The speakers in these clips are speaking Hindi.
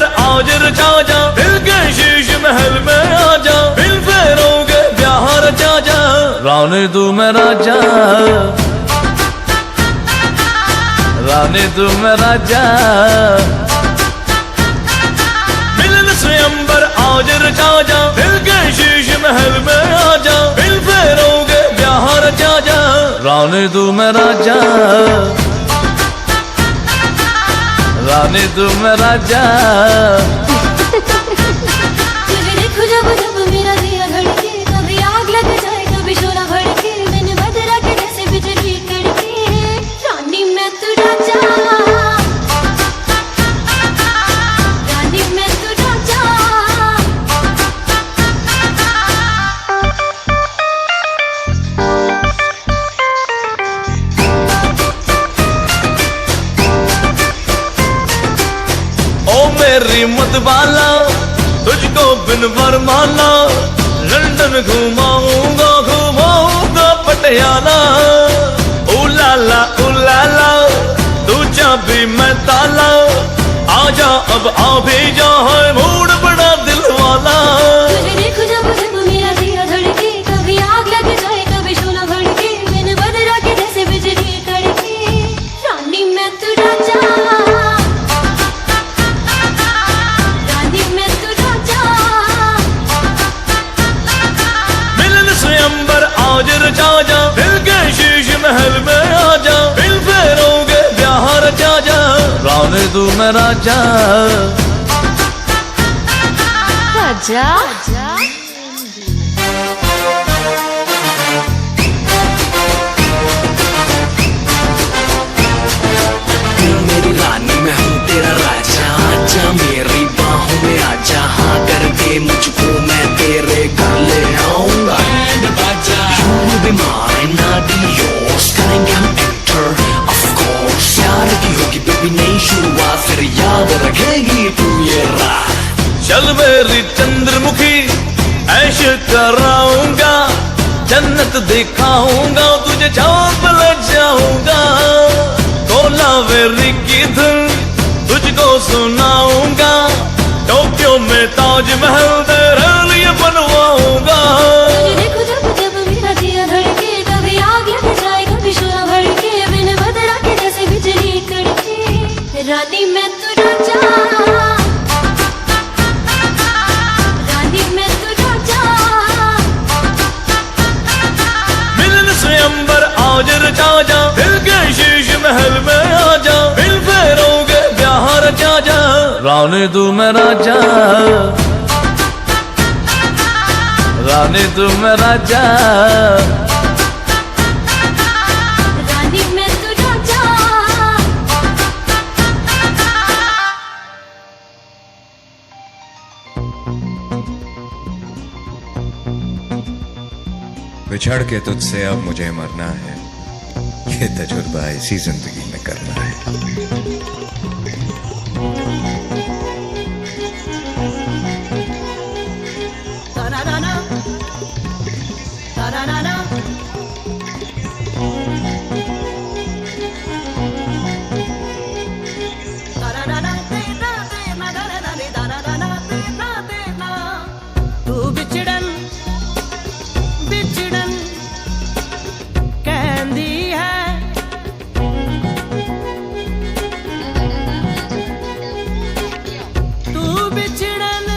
अंबर आज रचा जा, दिल के शीश महल में आ जा, दिल फेरोगे ब्याह रचा जा, रानी तू मैं राजा, रानी तू मैं राजा। मिलन से अंबर आज रचा जा, दिल के शीश महल में आ जा, दिल फेरोगे ब्याह रचा जा, रानी तू मैं राजा, रानी तू मैं राजा। तुझे देखो जब जब मेरा दिया धड़के, कभी आग लग जाए कभी शोला भड़के, दिन बदरा के जैसे बिजली कड़के, रानी मैं तू राजा, रानी मैं तू राजा। ओ मेरी मतवाला तुझको बिन वरमाला, लंदन घुमाऊंगा घुमाऊंगा पटियाला, उलाला उलाला तू चाबी मैं ताला, आजा अब आ भी जा है मूड बड़ा दिल वाला। तुझे देखो जब जब मेरा दिया धड़के, कभी आग लग जाए कभी शोला भड़के, दिन बदरा के जैसे बिजली कड़के, रानी मैं तू राजा, रानी मैं तू राजा। मिलन से अंबर आज रचा जा, दिल के शीश महल में आ जा, दिल फेरोगे ब्याह रचा जा, रानी तू मैं राजा, राजा। मेरी रानी मैं हूँ तेरा राजा, आजा मेरी बाहों में आजा, हाँ कर दे मुझको मैं तेरे घर ले आऊंगा। You will be mine, I'll be yours, करेंगे हम enter, of course। प्यार की होगी बेबी नई शुरुआत, फिर याद रखेगी तू ये रात। चल मेरी चंद्रमुखी ऐश कराऊंगा, जन्नत दिखाऊंगा तुझे, चाँद ले जाऊंगा, कोलावेरी की धुन तुझको सुनाऊंगा, टोक्यो में ताजमहल तेरे लिए बनवाऊंगा। तुझे देखो जब जब मेरा दिया धड़के, कभी आग लग जाए कभी शोला भड़के, बिन बदरा के जैसे बिजली कड़के, रानी मैं तू राजा, रानी मैं तू राजा। मिलन से अंबर आज रचा जा, दिल के शीश महल में आ जा, दिल फेरोगे ब्याह रचा जा, रानी तू मैं राजा, रानी तू मैं राजा। रानी मैं तू राजा। बिछड़ के तुझसे अब मुझे मरना है, ये तजुर्बा इसी जिंदगी में करना है। तू बिछड़न बिछड़न कहंदी है, तू बिछड़न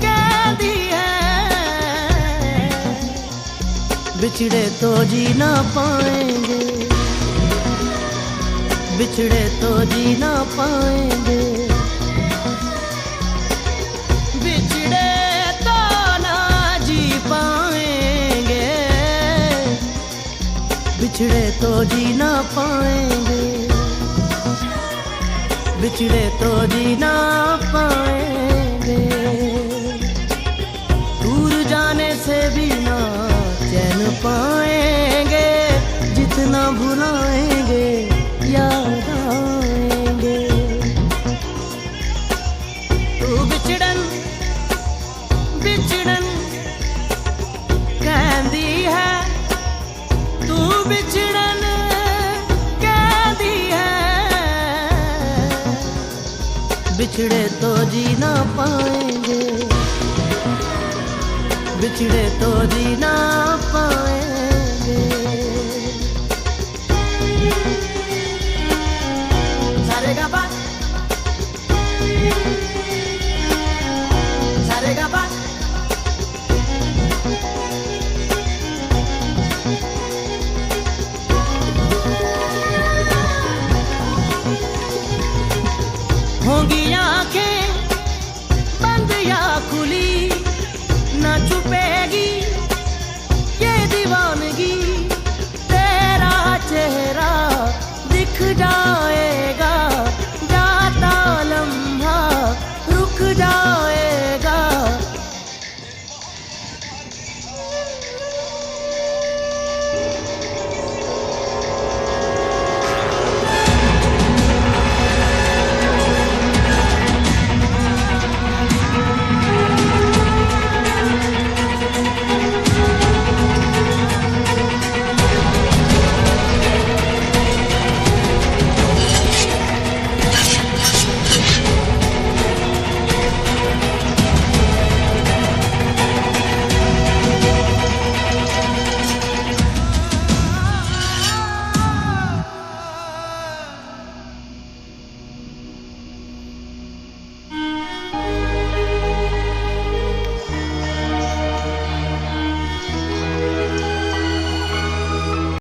कहंदी है, बिछड़े तो जी ना पाएंगे, बिछड़े तो जी ना पाएंगे, बिछड़े तो ना जी पाएंगे, बिछड़े तो जी ना पाएंगे, बिछड़े तो जी ना पाएंगे, दूर जाने से भी ना चैन पाएंगे, जितना भुलाएंगे याद आएंगे। तू बिछड़न बिछड़न कहंदी है, तू बिछड़न कहंदी है, बिछड़े तो जी ना पाएंगे, बिछड़े तो जी ना पाएंगे। सारे गा पा